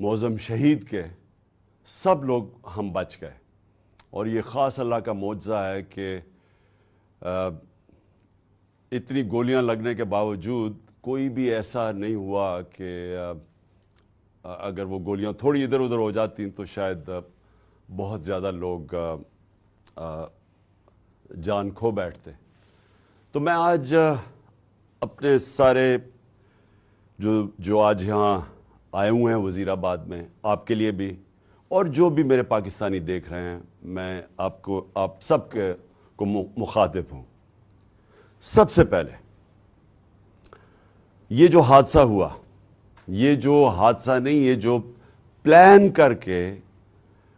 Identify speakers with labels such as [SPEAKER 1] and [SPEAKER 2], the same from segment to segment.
[SPEAKER 1] معظم شہید کے سب لوگ ہم بچ گئے، اور یہ خاص اللہ کا معجزہ ہے کہ اتنی گولیاں لگنے کے باوجود کوئی بھی ایسا نہیں ہوا کہ اگر وہ گولیاں تھوڑی ادھر ادھر ہو جاتی تو شاید بہت زیادہ لوگ جان کھو بیٹھتے۔ تو میں آج اپنے سارے جو آج یہاں آئے ہوئے ہیں وزیر آباد میں، آپ کے لیے بھی اور جو بھی میرے پاکستانی دیکھ رہے ہیں، میں آپ سب کو مخاطب ہوں۔ سب سے پہلے یہ جو حادثہ ہوا، یہ جو حادثہ نہیں، یہ جو پلان کر کے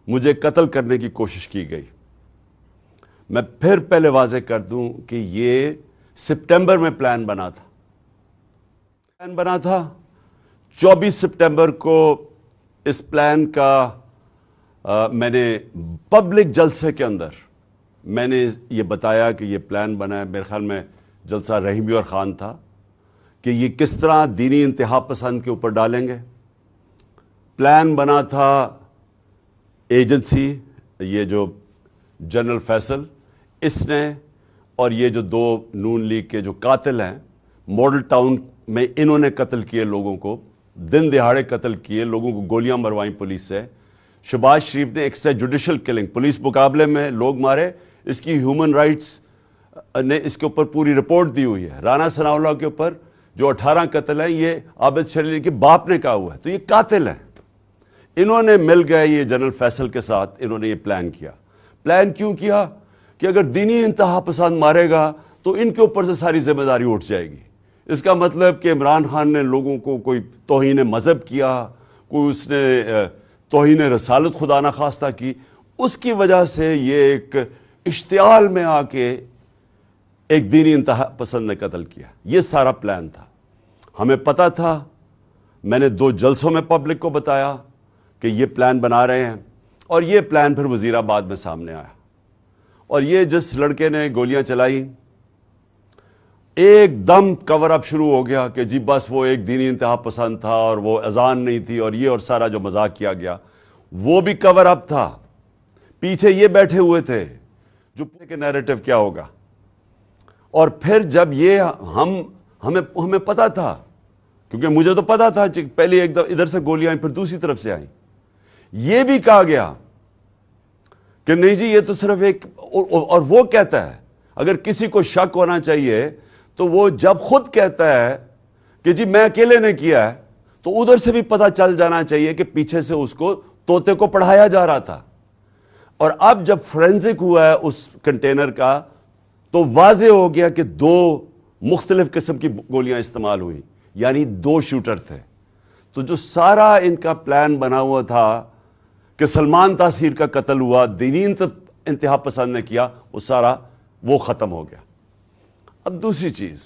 [SPEAKER 1] مجھے قتل کرنے کی کوشش کی گئی، میں پھر پہلے واضح کر دوں کہ یہ سپٹمبر میں پلان بنا تھا۔ 24 سپٹمبر کو اس پلان کا میں نے پبلک جلسے کے اندر میں نے یہ بتایا کہ یہ پلان بنا ہے، میرے خیال میں جلسہ رحیمی اور خان تھا، کہ یہ کس طرح دینی انتہا پسند کے اوپر ڈالیں گے۔ پلان بنا تھا ایجنسی، یہ جو جنرل فیصل اس نے، اور یہ جو دو نون لیگ کے جو قاتل ہیں، ماڈل ٹاؤن میں انہوں نے قتل کیے لوگوں کو، دن دہاڑے قتل کیے لوگوں کو، گولیاں مروائیں پولیس سے۔ شہباز شریف نے ایکسٹرا جوڈیشل کلنگ، پولیس مقابلے میں لوگ مارے، اس کی ہیومن رائٹس نے اس کے اوپر پوری رپورٹ دی ہوئی ہے۔ رانا ثناء اللہ کے اوپر جو 18 قتل ہیں، یہ عابد شریف کے باپ نے کہا ہوا ہے، تو یہ قاتل ہیں۔ انہوں نے مل گئے یہ جنرل فیصل کے ساتھ، انہوں نے یہ پلان کیا۔ پلان کیوں کیا؟ کہ اگر دینی انتہا پسند مارے گا تو ان کے اوپر سے ساری ذمہ داری اٹھ جائے گی۔ اس کا مطلب کہ عمران خان نے لوگوں کو کوئی توہین مذہب کیا، کوئی اس نے توہین رسالت خدا نخواستہ کی، اس کی وجہ سے یہ ایک اشتعال میں آ کے ایک دینی انتہا پسند نے قتل کیا۔ یہ سارا پلان تھا، ہمیں پتہ تھا۔ میں نے 2 جلسوں میں پبلک کو بتایا کہ یہ پلان بنا رہے ہیں، اور یہ پلان پھر وزیر آباد میں سامنے آیا، اور یہ جس لڑکے نے گولیاں چلائی، ایک دم کور اپ شروع ہو گیا کہ جی بس وہ ایک دینی انتہا پسند تھا، اور وہ اذان نہیں تھی، اور یہ اور سارا جو مذاق کیا گیا وہ بھی کور اپ تھا۔ پیچھے یہ بیٹھے ہوئے تھے جو کہ نیریٹو کیا ہوگا، اور پھر جب یہ ہمیں پتا تھا، کیونکہ مجھے تو پتا تھا، پہلے ایک ادھر سے گولیاں آئیں پھر دوسری طرف سے آئیں، یہ بھی کہا گیا کہ نہیں جی یہ تو صرف ایک، اور وہ کہتا ہے اگر کسی کو شک ہونا چاہیے تو وہ جب خود کہتا ہے کہ جی میں اکیلے نے کیا ہے، تو ادھر سے بھی پتہ چل جانا چاہیے کہ پیچھے سے اس کو طوطے کو پڑھایا جا رہا تھا۔ اور اب جب فورینزک ہوا ہے اس کنٹینر کا، تو واضح ہو گیا کہ 2 مختلف قسم کی گولیاں استعمال ہوئی، یعنی 2 شوٹر تھے۔ تو جو سارا ان کا پلان بنا ہوا تھا کہ سلمان تاثیر کا قتل ہوا، دینی انتہا پسند نے کیا، وہ سارا وہ ختم ہو گیا۔ اب دوسری چیز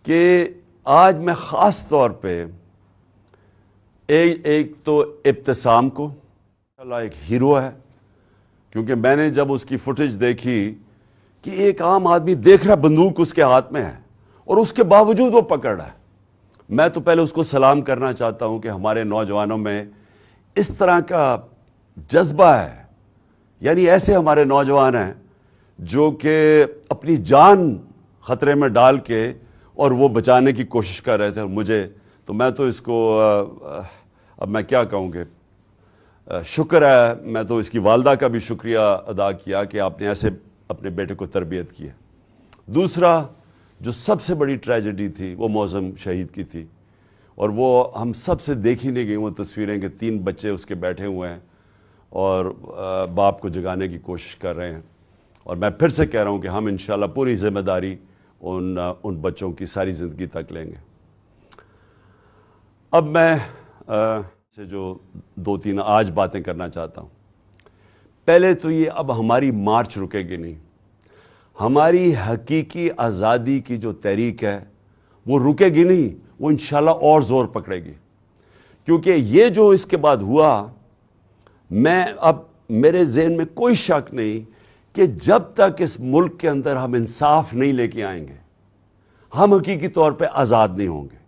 [SPEAKER 1] کہ آج میں خاص طور پہ ایک تو ابتسام کو، اللہ ایک ہیرو ہے، کیونکہ میں نے جب اس کی فوٹیج دیکھی کہ ایک عام آدمی دیکھ رہا بندوق اس کے ہاتھ میں ہے اور اس کے باوجود وہ پکڑ رہا ہے، میں تو پہلے اس کو سلام کرنا چاہتا ہوں کہ ہمارے نوجوانوں میں اس طرح کا جذبہ ہے، یعنی ایسے ہمارے نوجوان ہیں جو کہ اپنی جان خطرے میں ڈال کے اور وہ بچانے کی کوشش کر رہے تھے، اور میں تو اس کو اب میں کیا کہوں گے، شکر ہے، میں تو اس کی والدہ کا بھی شکریہ ادا کیا کہ آپ نے ایسے اپنے بیٹے کو تربیت کی ہے۔ دوسرا جو سب سے بڑی ٹریجڈی تھی وہ معظم شہید کی تھی، اور وہ ہم سب سے دیکھی نہیں گئی وہ تصویریں کہ 3 بچے اس کے بیٹھے ہوئے ہیں اور باپ کو جگانے کی کوشش کر رہے ہیں، اور میں پھر سے کہہ رہا ہوں کہ ہم انشاءاللہ پوری ذمہ داری ان بچوں کی ساری زندگی تک لیں گے۔ اب میں سے جو 2-3 آج باتیں کرنا چاہتا ہوں۔ پہلے تو یہ اب ہماری مارچ رکے گی نہیں، ہماری حقیقی آزادی کی جو تحریک ہے وہ رکے گی نہیں، وہ انشاءاللہ اور زور پکڑے گی، کیونکہ یہ جو اس کے بعد ہوا، اب میرے ذہن میں کوئی شک نہیں کہ جب تک اس ملک کے اندر ہم انصاف نہیں لے کے آئیں گے، ہم حقیقی طور پہ آزاد نہیں ہوں گے۔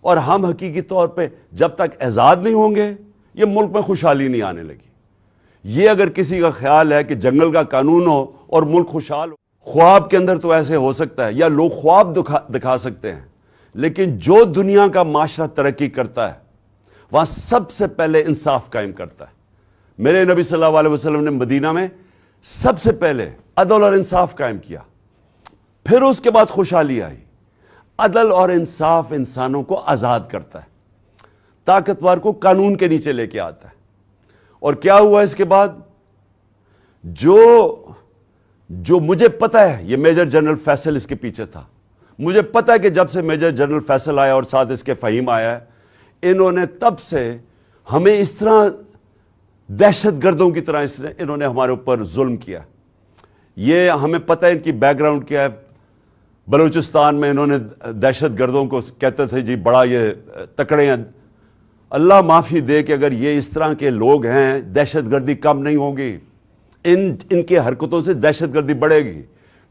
[SPEAKER 1] اور ہم حقیقی طور پہ جب تک آزاد نہیں ہوں گے یہ ملک میں خوشحالی نہیں آنے لگی. یہ اگر کسی کا خیال ہے کہ جنگل کا قانون ہو اور ملک خوشحال ہو، خواب کے اندر تو ایسے ہو سکتا ہے یا لوگ خواب دکھا سکتے ہیں، لیکن جو دنیا کا معاشرہ ترقی کرتا ہے وہاں سب سے پہلے انصاف قائم کرتا ہے. میرے نبی صلی اللہ علیہ وسلم نے مدینہ میں سب سے پہلے عدل اور انصاف قائم کیا، پھر اس کے بعد خوشحالی آئی. عدل اور انصاف انسانوں کو آزاد کرتا ہے، طاقتور کو قانون کے نیچے لے کے آتا ہے. اور کیا ہوا اس کے بعد؟ جو مجھے پتا ہے، یہ میجر جنرل فیصل اس کے پیچھے تھا. مجھے پتا ہے کہ جب سے میجر جنرل فیصل آیا اور ساتھ اس کے فہیم آیا ہے، انہوں نے تب سے ہمیں اس طرح دہشت گردوں کی طرح انہوں نے ہمارے اوپر ظلم کیا. یہ ہمیں پتہ ہے ان کی بیک گراؤنڈ کیا ہے. بلوچستان میں انہوں نے دہشت گردوں کو کہتے تھے جی بڑا یہ تکڑے ہیں. اللہ معافی دے کہ اگر یہ اس طرح کے لوگ ہیں دہشت گردی کم نہیں ہوگی. ان کے حرکتوں سے دہشت گردی بڑھے گی.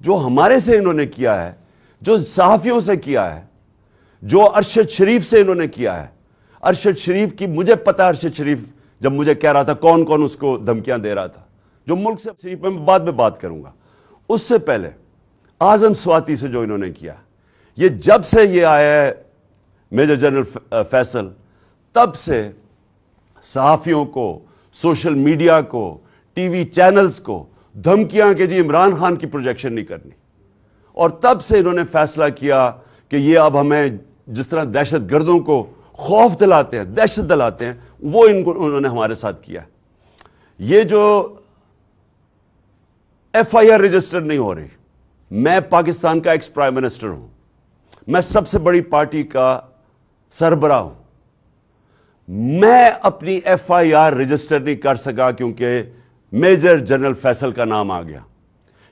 [SPEAKER 1] جو ہمارے سے انہوں نے کیا ہے، جو صحافیوں سے کیا ہے، جو ارشد شریف سے انہوں نے کیا ہے. ارشد شریف کی مجھے پتہ ہے، ارشد شریف جب مجھے کہہ رہا تھا کون اس کو دھمکیاں دے رہا تھا، جو ملک سے شریف میں بعد میں بات کروں گا. اس سے پہلے اعظم سواتی سے جو انہوں نے کیا، یہ جب سے یہ آیا ہے میجر جنرل فیصل، تب سے صحافیوں کو، سوشل میڈیا کو، ٹی وی چینلز کو دھمکیاں کہ جی عمران خان کی پروجیکشن نہیں کرنی. اور تب سے انہوں نے فیصلہ کیا کہ یہ اب ہمیں جس طرح دہشت گردوں کو خوف دلاتے ہیں، دہشت دلاتے ہیں، وہ انہوں نے ہمارے ساتھ کیا. یہ جو ایف آئی آر رجسٹر نہیں ہو رہی، میں پاکستان کا ایکس پرائم منسٹر ہوں، میں سب سے بڑی پارٹی کا سربراہ ہوں، میں اپنی ایف آئی آر رجسٹر نہیں کر سکا کیونکہ میجر جنرل فیصل کا نام آ گیا.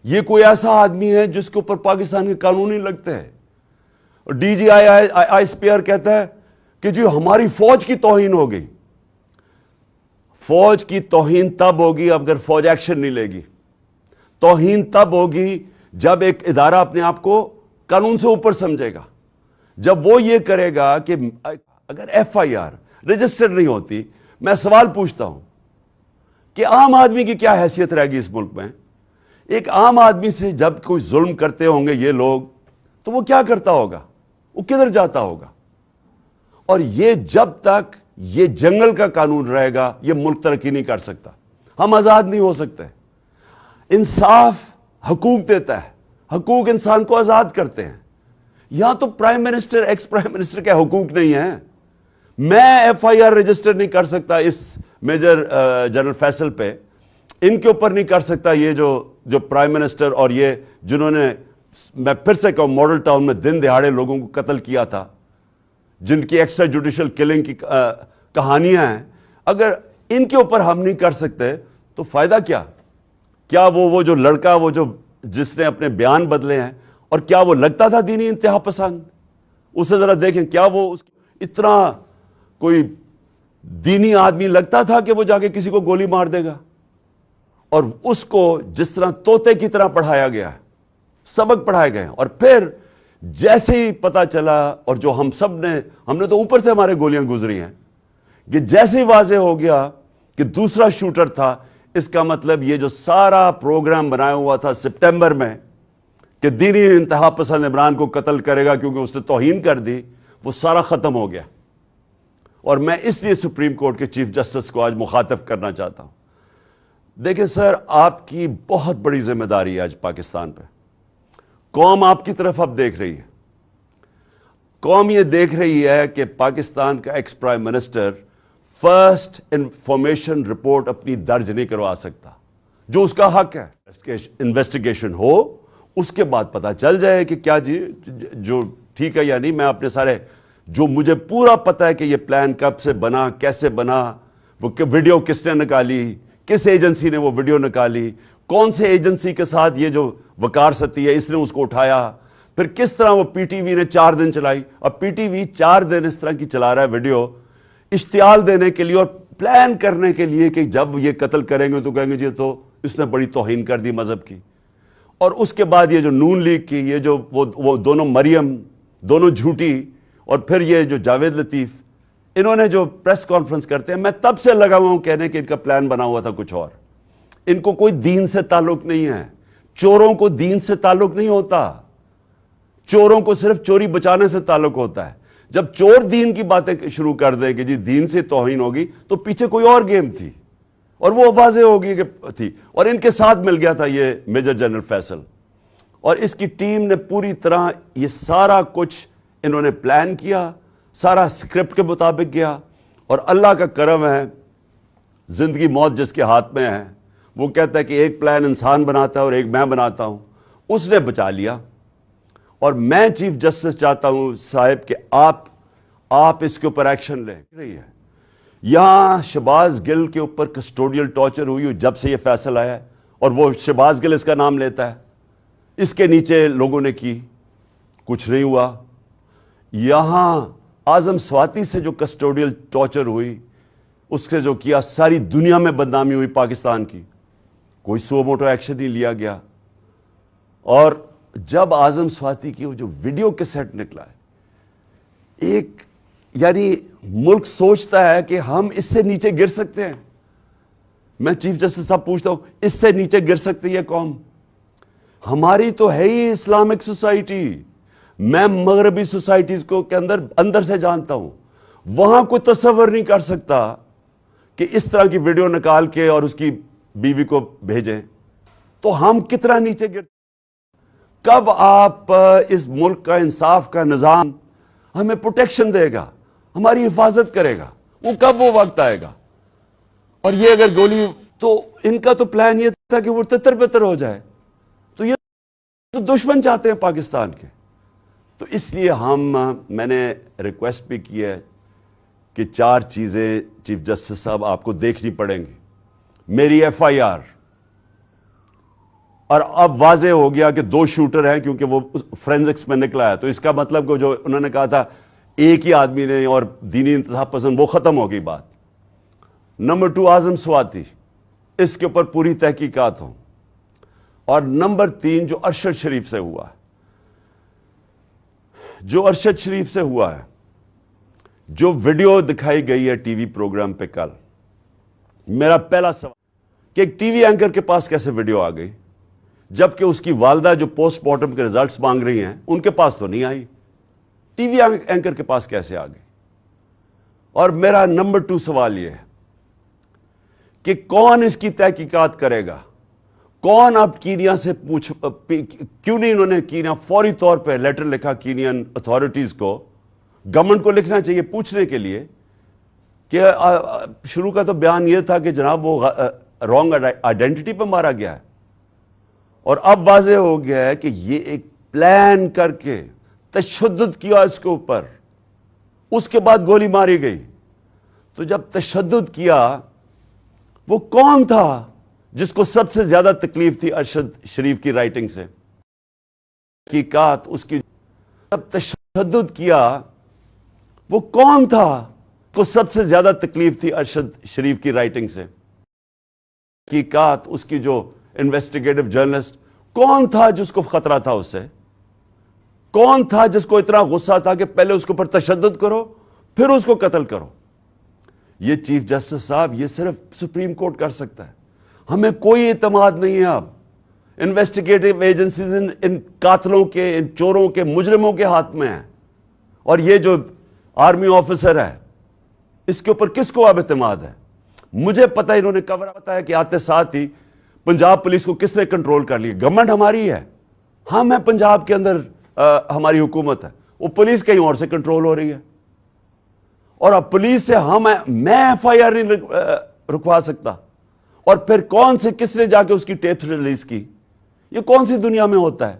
[SPEAKER 1] یہ کوئی ایسا آدمی ہے جس کے اوپر پاکستان کے قانون نہیں لگتے ہیں. D G I S P R کہتا ہے کہ جی ہماری فوج کی توہین ہو گئی. فوج کی توہین تب ہوگی اگر فوج ایکشن نہیں لے گی. توہین تب ہوگی جب ایک ادارہ اپنے آپ کو قانون سے اوپر سمجھے گا. جب وہ یہ کرے گا کہ اگر ایف آئی آر رجسٹر نہیں ہوتی، میں سوال پوچھتا ہوں کہ عام آدمی کی کیا حیثیت رہے گی اس ملک میں؟ ایک عام آدمی سے جب کوئی ظلم کرتے ہوں گے یہ لوگ، تو وہ کیا کرتا ہوگا؟ وہ کدھر جاتا ہوگا؟ اور یہ جب تک یہ جنگل کا قانون رہے گا یہ ملک ترقی نہیں کر سکتا. ہم آزاد نہیں ہو سکتے. انصاف حقوق دیتا ہے، حقوق انسان کو آزاد کرتے ہیں. یہاں تو prime minister, ex prime minister کے حقوق نہیں ہیں. میں ایف آئی آر رجسٹر نہیں کر سکتا اس میجر جنرل فیصل پہ، ان کے اوپر نہیں کر سکتا. یہ جو پرائم منسٹر اور یہ جنہوں نے، میں پھر سے کہوں، ماڈل ٹاؤن میں دن دہاڑے لوگوں کو قتل کیا تھا، جن کی ایکسٹرا جوڈیشل کلنگ کی کہانیاں ہیں، اگر ان کے اوپر ہم نہیں کر سکتے تو فائدہ کیا؟ کیا وہ جو لڑکا، وہ جس نے اپنے بیان بدلے ہیں، اور کیا وہ لگتا تھا دینی انتہا پسند؟ اسے ذرا دیکھیں، کیا وہ اتنا کوئی دینی آدمی لگتا تھا کہ وہ جا کے کسی کو گولی مار دے گا؟ اور اس کو جس طرح طوطے کی طرح پڑھایا گیا ہے، سبق پڑھائے گئے، اور پھر جیسے ہی پتا چلا، اور جو ہم نے تو اوپر سے ہمارے گولیاں گزری ہیں، کہ جیسے ہی واضح ہو گیا کہ دوسرا شوٹر تھا، اس کا مطلب یہ جو سارا پروگرام بنایا ہوا تھا سپٹمبر میں کہ دینی انتہا پسند عمران کو قتل کرے گا کیونکہ اس نے توہین کر دی، وہ سارا ختم ہو گیا. اور میں اس لیے سپریم کورٹ کے چیف جسٹس کو آج مخاطب کرنا چاہتا ہوں. دیکھیں سر، آپ کی بہت بڑی ذمہ داری ہے آج پاکستان پہ. قوم آپ کی طرف اب دیکھ رہی ہے. قوم یہ دیکھ رہی ہے کہ پاکستان کا ex prime minister first information report اپنی درج نہیں کروا سکتا، جو اس کا حق ہے. انویسٹیگیشن ہو، اس کے بعد پتا چل جائے کہ کیا جی جو ٹھیک ہے یا نہیں. میں اپنے سارے، جو مجھے پورا پتا ہے کہ یہ پلان کب سے بنا، کیسے بنا، وہ ویڈیو کس نے نکالی، کس ایجنسی نے وہ ویڈیو نکالی، کون سے ایجنسی کے ساتھ یہ جو وقار ستی ہے اس نے اس کو اٹھایا، پھر کس طرح وہ پی ٹی وی نے 4 دن چلائی. اور پی ٹی وی 4 دن اس طرح کی چلا رہا ہے ویڈیو، اشتعال دینے کے لیے اور پلان کرنے کے لیے کہ جب یہ قتل کریں گے تو کہیں گے جی تو اس نے بڑی توہین کر دی مذہب کی. اور اس کے بعد یہ جو نون لیگ کی، یہ جو وہ دونوں مریم، دونوں جھوٹی، اور پھر یہ جو جاوید لطیف انہوں نے جو پریس کانفرنس کرتے ہیں، میں تب سے لگا ہوا ہوں کہنے کہ ان کا پلان بنا ہوا تھا کچھ اور. ان کو کوئی دین سے تعلق نہیں ہے. چوروں کو دین سے تعلق نہیں ہوتا. چوروں کو صرف چوری بچانے سے تعلق ہوتا ہے. جب چور دین کی باتیں شروع کر دیں کہ جی دین سے توہین ہوگی تو پیچھے کوئی اور گیم تھی اور وہ واضح ہوگی کہ تھی. اور ان کے ساتھ مل گیا تھا یہ میجر جنرل فیصل اور اس کی ٹیم نے پوری طرح یہ سارا کچھ انہوں نے پلان کیا، سارا سکرپٹ کے مطابق گیا. اور اللہ کا کرم ہے، زندگی موت جس کے ہاتھ میں ہے، وہ کہتا ہے کہ ایک پلان انسان بناتا ہے اور ایک میں بناتا ہوں. اس نے بچا لیا. اور میں چیف جسٹس چاہتا ہوں صاحب کہ آپ اس کے اوپر ایکشن لیں. رہی ہے یہاں شہباز گل کے اوپر کسٹوڈیل ٹارچر ہوئی جب سے یہ فیصل آیا ہے، اور وہ شہباز گل اس کا نام لیتا ہے. اس کے نیچے لوگوں نے کی، کچھ نہیں ہوا. یہاں اعظم سواتی سے جو کسٹوڈیل ٹارچر ہوئی، اس سے جو کیا، ساری دنیا میں بدنامی ہوئی پاکستان کی، کوئی سو موٹو ایکشن نہیں لیا گیا. اور جب اعظم سواتی کی وہ جو ویڈیو کیسٹ نکلا ہے، ایک یعنی ملک سوچتا ہے کہ ہم اس سے نیچے گر سکتے ہیں. میں چیف جسٹس صاحب پوچھتا ہوں، اس سے نیچے گر سکتی ہے قوم؟ ہماری تو ہے ہی اسلامک سوسائٹی. میں مغربی سوسائٹیز کو کے اندر سے جانتا ہوں. وہاں کوئی تصور نہیں کر سکتا کہ اس طرح کی ویڈیو نکال کے اور اس کی بیوی کو بھیجیں. تو ہم کتنا نیچے گر. کب آپ اس ملک کا انصاف کا نظام ہمیں پروٹیکشن دے گا، ہماری حفاظت کرے گا؟ وہ کب وہ وقت آئے گا؟ اور یہ اگر گولی، تو ان کا تو پلان یہ تھا کہ وہ تتر بتر ہو جائے. تو یہ تو دشمن چاہتے ہیں پاکستان کے. تو اس لیے میں نے ریکویسٹ بھی کی ہے کہ 4 چیزیں چیف جسٹس صاحب آپ کو دیکھنی پڑیں گی. میری ایف آئی آر، اور اب واضح ہو گیا کہ 2 شوٹر ہیں کیونکہ وہ فرینزکس میں نکلا ہے. تو اس کا مطلب کہ جو انہوں نے کہا تھا ایک ہی آدمی نے اور دینی انتخاب پسند، وہ ختم ہو گئی بات. نمبر 2 اعظم سواتی، اس کے اوپر پوری تحقیقات ہوں. اور نمبر 3 جو ارشد شریف سے ہوا ہے، جو ویڈیو دکھائی گئی ہے ٹی وی پروگرام پہ کل، میرا پہلا سوال کہ ایک ٹی وی اینکر کے پاس کیسے ویڈیو آ گئی، جبکہ اس کی والدہ جو پوسٹ مارٹم کے ریزلٹس مانگ رہی ہیں ان کے پاس تو نہیں آئی، ٹی وی اینکر کے پاس کیسے آ گئی؟ اور میرا نمبر 2 سوال یہ ہے کہ کون اس کی تحقیقات کرے گا؟ کون اب کینیا سے کیوں نہیں انہوں نے کینیا فوری طور پہ لیٹر لکھا کینین اتھارٹیز کو، گورنمنٹ کو لکھنا چاہیے پوچھنے کے لیے کہ شروع کا تو بیان یہ تھا کہ جناب وہ رانگ آئیڈینٹی پہ مارا گیا ہے، اور اب واضح ہو گیا ہے کہ یہ ایک پلان کر کے تشدد کیا اس کے اوپر، اس کے بعد گولی ماری گئی. تو جب تشدد کیا، وہ کون تھا جس کو سب سے زیادہ تکلیف تھی ارشد شریف کی رائٹنگ سے؟ تحقیقات اس کی. جب تشدد کیا، وہ کون تھا جس کو سب سے زیادہ تکلیف تھی ارشد شریف کی رائٹنگ سے؟ تحقیقات اس کی جو انویسٹیگیٹو جرنلسٹ، کون تھا جس کو خطرہ تھا اس سے؟ کون تھا جس کو اتنا غصہ تھا کہ پہلے اس کے اوپر تشدد کرو پھر اس کو قتل کرو؟ یہ چیف جسٹس صاحب یہ صرف سپریم کورٹ کر سکتا ہے. ہمیں کوئی اعتماد نہیں ہے اب. انویسٹیگیٹو ایجنسیز ان قاتلوں کے، ان چوروں کے، مجرموں کے ہاتھ میں ہیں. اور یہ جو آرمی آفیسر ہے، اس کے اوپر کس کو اب اعتماد ہے؟ مجھے پتا انہوں نے کور بتایا کہ آتے ساتھ ہی پنجاب پولیس کو کس نے کنٹرول کر لیا. گورنمنٹ ہماری ہے، ہم ہیں پنجاب کے اندر، ہماری حکومت ہے، وہ پولیس کہیں اور سے کنٹرول ہو رہی ہے. اور اب پولیس سے میں ایف آئی آر نہیں رکوا سکتا. اور پھر کون سے کس نے جا کے اس کی ٹیپ ریلیز کی؟ یہ کون سی دنیا میں ہوتا ہے؟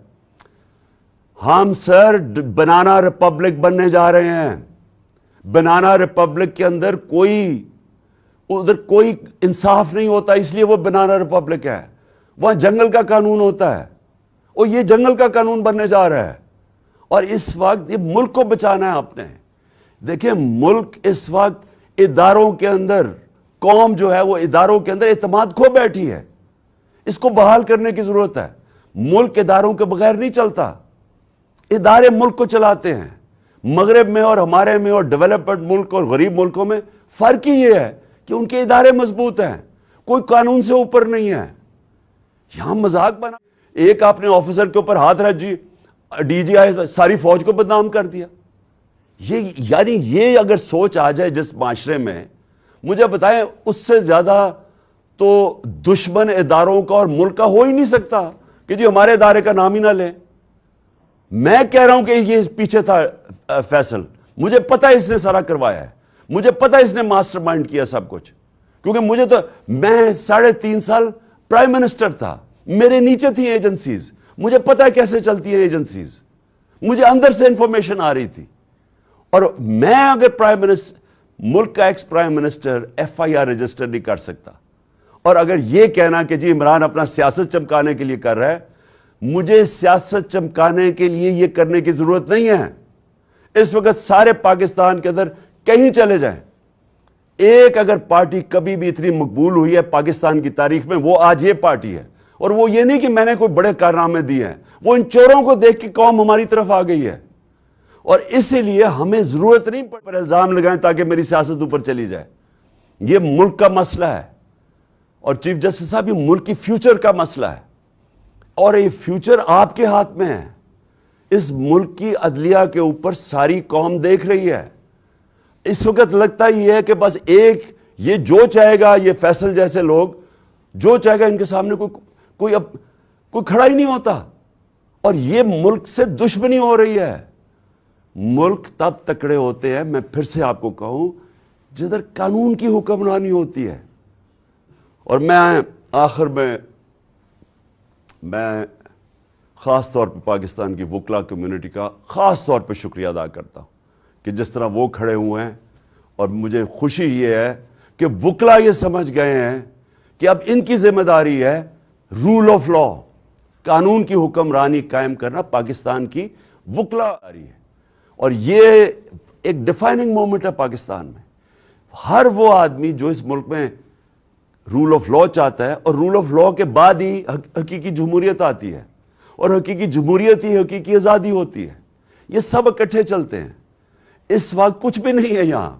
[SPEAKER 1] ہم سر بنانا ریپبلک بننے جا رہے ہیں. بنانا ریپبلک کے اندر ادھر کوئی انصاف نہیں ہوتا، اس لیے وہ بنانا ریپبلک ہے. وہاں جنگل کا قانون ہوتا ہے، اور یہ جنگل کا قانون بننے جا رہا ہے. اور اس وقت یہ ملک کو بچانا ہے آپ نے. دیکھیں ملک اس وقت اداروں کے اندر، قوم جو ہے وہ اداروں کے اندر اعتماد کھو بیٹھی ہے. اس کو بحال کرنے کی ضرورت ہے. ملک اداروں کے بغیر نہیں چلتا. ادارے ملک کو چلاتے ہیں. مغرب میں اور ہمارے میں اور ڈیولپڈ ملک اور غریب ملکوں میں فرق ہی یہ ہے کہ ان کے ادارے مضبوط ہیں, کوئی قانون سے اوپر نہیں ہے. یہاں مذاق بنا, ایک آپ نے آفیسر کے اوپر ہاتھ رکھ ڈی جی آئی ساری فوج کو بدنام کر دیا. یعنی یہ اگر سوچ آ جائے جس معاشرے میں, مجھے بتائیں اس سے زیادہ تو دشمن اداروں کا اور ملک کا ہو ہی نہیں سکتا کہ جی ہمارے ادارے کا نام ہی نہ لیں. میں کہہ رہا ہوں کہ یہ پیچھے تھا فیصل, مجھے پتا اس نے سارا کروایا ہے, مجھے پتا اس نے ماسٹر مائنڈ کیا سب کچھ, کیونکہ مجھے تو, میں 3.5 سال پرائم منسٹر تھا, میرے نیچے تھی ایجنسیز, مجھے پتا ہے کیسے چلتی ہیں ایجنسیز, مجھے اندر سے انفارمیشن آ رہی تھی. اور میں اگر پرائم منسٹر, ملک کا ex prime minister FIR register نہیں کر سکتا, اور اگر یہ کہنا کہ جی عمران اپنا سیاست چمکانے کے لیے کر رہا ہے, مجھے سیاست چمکانے کے لیے یہ کرنے کی ضرورت نہیں ہے. اس وقت سارے پاکستان کے اندر کہیں چلے جائیں, ایک اگر پارٹی کبھی بھی اتنی مقبول ہوئی ہے پاکستان کی تاریخ میں, وہ آج یہ پارٹی ہے. اور وہ یہ نہیں کہ میں نے کوئی بڑے کارنامے دیے ہیں, وہ ان چوروں کو دیکھ کے قوم ہماری طرف آ گئی ہے. اور اسی لیے ہمیں ضرورت نہیں پر الزام لگائیں تاکہ میری سیاست اوپر چلی جائے. یہ ملک کا مسئلہ ہے, اور چیف جسٹس صاحب یہ ملک کی فیوچر کا مسئلہ ہے, اور یہ فیوچر آپ کے ہاتھ میں ہے. اس ملک کی عدلیہ کے اوپر ساری قوم دیکھ رہی ہے. اس وقت لگتا یہ ہے کہ بس ایک, یہ جو چاہے گا, یہ فیصل جیسے لوگ جو چاہے گا, ان کے سامنے کوئی کھڑا ہی نہیں ہوتا, اور یہ ملک سے دشمنی ہو رہی ہے. ملک تب تکڑے ہوتے ہیں, میں پھر سے آپ کو کہوں, جدھر قانون کی حکمرانی ہوتی ہے. اور میں آخر میں خاص طور پہ پاکستان کی وکلا کمیونٹی کا خاص طور پہ شکریہ ادا کرتا ہوں کہ جس طرح وہ کھڑے ہوئے ہیں, اور مجھے خوشی یہ ہے کہ وکلا یہ سمجھ گئے ہیں کہ اب ان کی ذمہ داری ہے رول آف لا, قانون کی حکمرانی قائم کرنا پاکستان کی وکلا داری ہے. اور یہ ایک ڈیفائننگ مومنٹ ہے پاکستان میں. ہر وہ آدمی جو اس ملک میں رول آف لا چاہتا ہے, اور رول آف لا کے بعد ہی حقیقی جمہوریت آتی ہے, اور حقیقی جمہوریت ہی حقیقی آزادی ہوتی ہے. یہ سب اکٹھے چلتے ہیں. اس وقت کچھ بھی نہیں ہے یہاں.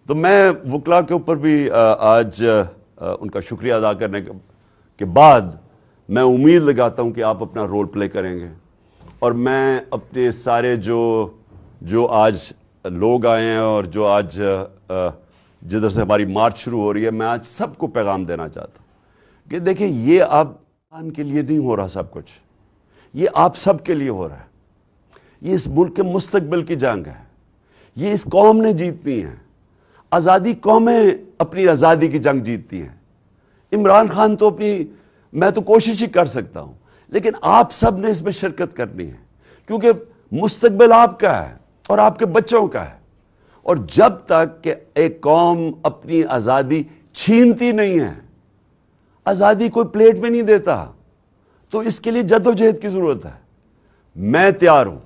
[SPEAKER 1] تو میں وکلا کے اوپر بھی آج ان کا شکریہ ادا کرنے کے بعد میں امید لگاتا ہوں کہ آپ اپنا رول پلے کریں گے. اور میں اپنے سارے جو آج لوگ آئے ہیں اور جو آج جدھر سے ہماری مارچ شروع ہو رہی ہے, میں آج سب کو پیغام دینا چاہتا ہوں کہ دیکھیں یہ اب ان کے لیے نہیں ہو رہا سب کچھ, یہ آپ سب کے لیے ہو رہا ہے. یہ اس ملک کے مستقبل کی جنگ ہے, یہ اس قوم نے جیتنی ہے. آزادی قومیں اپنی آزادی کی جنگ جیتتی ہیں. عمران خان تو میں تو کوشش ہی کر سکتا ہوں, لیکن آپ سب نے اس میں شرکت کرنی ہے, کیونکہ مستقبل آپ کا ہے اور آپ کے بچوں کا ہے. اور جب تک کہ ایک قوم اپنی آزادی چھینتی نہیں ہے, آزادی کوئی پلیٹ میں نہیں دیتا, تو اس کے لیے جدوجہد کی ضرورت ہے. میں تیار ہوں,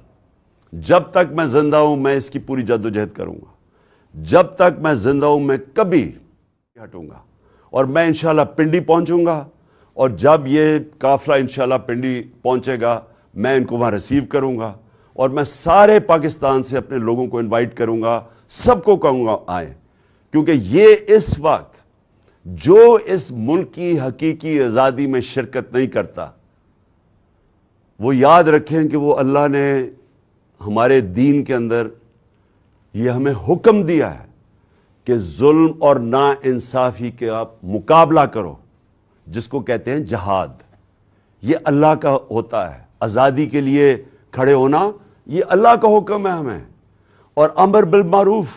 [SPEAKER 1] جب تک میں زندہ ہوں میں اس کی پوری جدوجہد کروں گا. جب تک میں زندہ ہوں میں کبھی نہیں ہٹوں گا. اور میں انشاءاللہ پنڈی پہنچوں گا, اور جب یہ قافلہ انشاءاللہ پنڈی پہنچے گا میں ان کو وہاں ریسیو کروں گا, اور میں سارے پاکستان سے اپنے لوگوں کو انوائٹ کروں گا, سب کو کہوں گا آئیں. کیونکہ یہ اس وقت جو اس ملک کی حقیقی آزادی میں شرکت نہیں کرتا, وہ یاد رکھیں کہ وہ اللہ نے ہمارے دین کے اندر یہ ہمیں حکم دیا ہے کہ ظلم اور نا انصافی کے آپ مقابلہ کرو, جس کو کہتے ہیں جہاد. یہ اللہ کا ہوتا ہے. آزادی کے لیے کھڑے ہونا یہ اللہ کا حکم ہے ہمیں. اور امر بالمعروف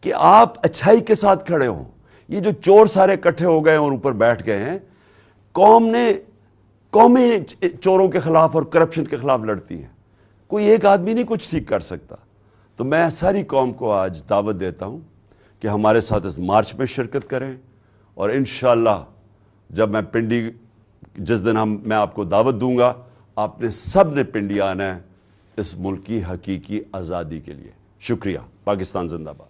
[SPEAKER 1] کہ آپ اچھائی کے ساتھ کھڑے ہوں. یہ جو چور سارے اکٹھے ہو گئے اور اوپر بیٹھ گئے ہیں, قومیں چوروں کے خلاف اور کرپشن کے خلاف لڑتی ہیں, کوئی ایک آدمی نہیں کچھ ٹھیک کر سکتا. تو میں ساری قوم کو آج دعوت دیتا ہوں کہ ہمارے ساتھ اس مارچ میں شرکت کریں, اور انشاءاللہ جب میں پنڈی, جس دن میں آپ کو دعوت دوں گا, آپ نے سب نے پنڈی آنا ہے اس ملک کی حقیقی آزادی کے لیے. شکریہ. پاکستان زندہ باد.